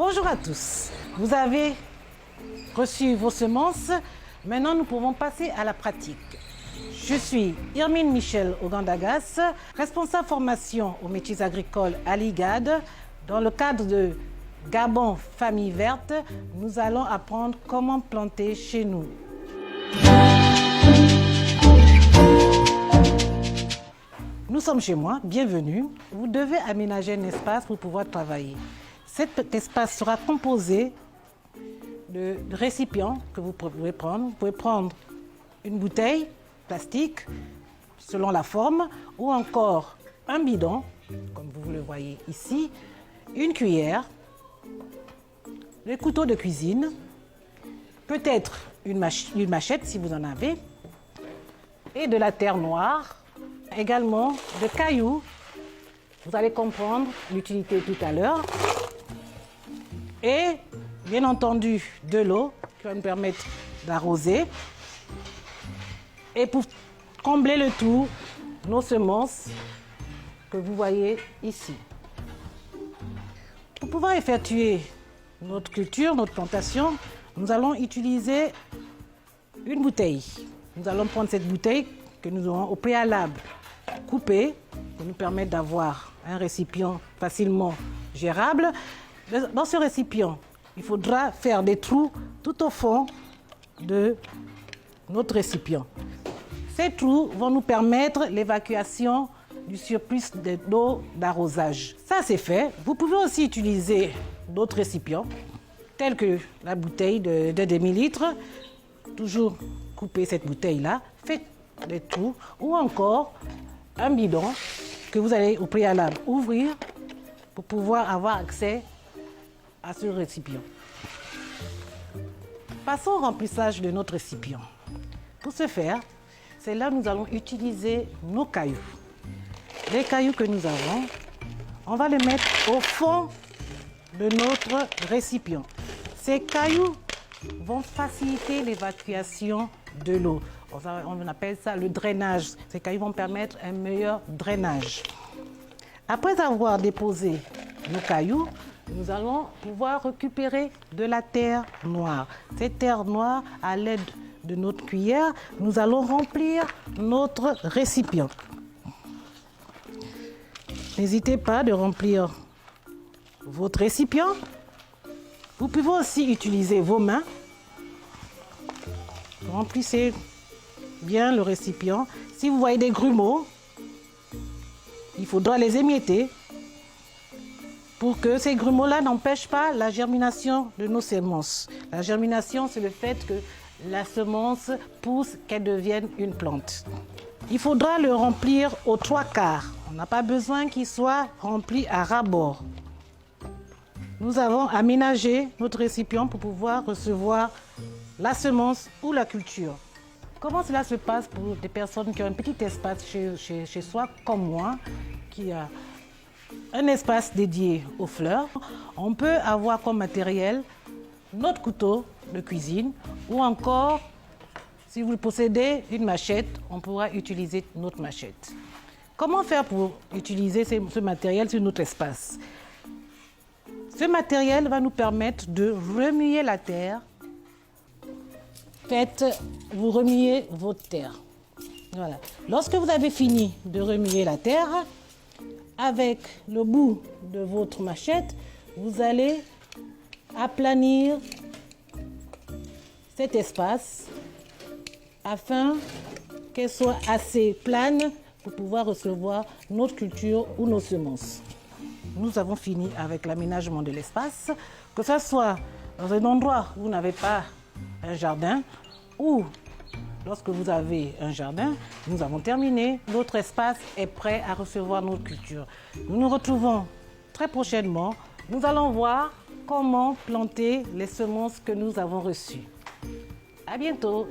Bonjour à tous. Vous avez reçu vos semences. Maintenant, nous pouvons passer à la pratique. Je suis Irmine Michel Ogandagas, responsable formation aux métiers agricoles à l'IGAD. Dans le cadre de Gabon Famille Verte, nous allons apprendre comment planter chez nous. Nous sommes chez moi, bienvenue. Vous devez aménager un espace pour pouvoir travailler. Cet espace sera composé de récipients que vous pouvez prendre. Vous pouvez prendre une bouteille plastique selon la forme ou encore un bidon, comme vous le voyez ici, une cuillère, des couteaux de cuisine, peut-être une machette si vous en avez, et de la terre noire, également de cailloux. Vous allez comprendre l'utilité tout à l'heure. Et bien entendu de l'eau qui va nous permettre d'arroser. Et pour combler le tout, nos semences que vous voyez ici. Pour pouvoir effectuer notre culture, notre plantation, nous allons utiliser une bouteille. Nous allons prendre cette bouteille que nous aurons au préalable coupée pour nous permettre d'avoir un récipient facilement gérable. Dans ce récipient, il faudra faire des trous tout au fond de notre récipient. Ces trous vont nous permettre l'évacuation du surplus d'eau d'arrosage. Ça, c'est fait. Vous pouvez aussi utiliser d'autres récipients, tels que la bouteille de demi-litre. Toujours couper cette bouteille-là, faites des trous, ou encore un bidon que vous allez au préalable ouvrir pour pouvoir avoir accès à ce récipient. Passons au remplissage de notre récipient. Pour ce faire, c'est là que nous allons utiliser nos cailloux. Les cailloux que nous avons, on va les mettre au fond de notre récipient. Ces cailloux vont faciliter l'évacuation de l'eau. On appelle ça le drainage. Ces cailloux vont permettre un meilleur drainage. Après avoir déposé nos cailloux, nous allons pouvoir récupérer de la terre noire. Cette terre noire, à l'aide de notre cuillère, nous allons remplir notre récipient. N'hésitez pas de remplir votre récipient. Vous pouvez aussi utiliser vos mains. Remplissez bien le récipient. Si vous voyez des grumeaux, il faudra les émietter pour que ces grumeaux-là n'empêchent pas la germination de nos semences. La germination, c'est le fait que la semence pousse, qu'elle devienne une plante. Il faudra le remplir aux 3/4. On n'a pas besoin qu'il soit rempli à ras-bord. Nous avons aménagé notre récipient pour pouvoir recevoir la semence ou la culture. Comment cela se passe pour des personnes qui ont un petit espace chez soi, comme moi, qui a un espace dédié aux fleurs? On peut avoir comme matériel notre couteau de cuisine ou encore, si vous possédez une machette, on pourra utiliser notre machette. Comment faire pour utiliser ce matériel sur notre espace? Ce matériel va nous permettre de remuer la terre. Vous remuez votre terre. Voilà. Lorsque vous avez fini de remuer la terre, avec le bout de votre machette, vous allez aplanir cet espace afin qu'elle soit assez plane pour pouvoir recevoir notre culture ou nos semences. Nous avons fini avec l'aménagement de l'espace, que ce soit dans un endroit où vous n'avez pas un jardin ou lorsque vous avez un jardin, nous avons terminé. Notre espace est prêt à recevoir notre culture. Nous nous retrouvons très prochainement. Nous allons voir comment planter les semences que nous avons reçues. À bientôt.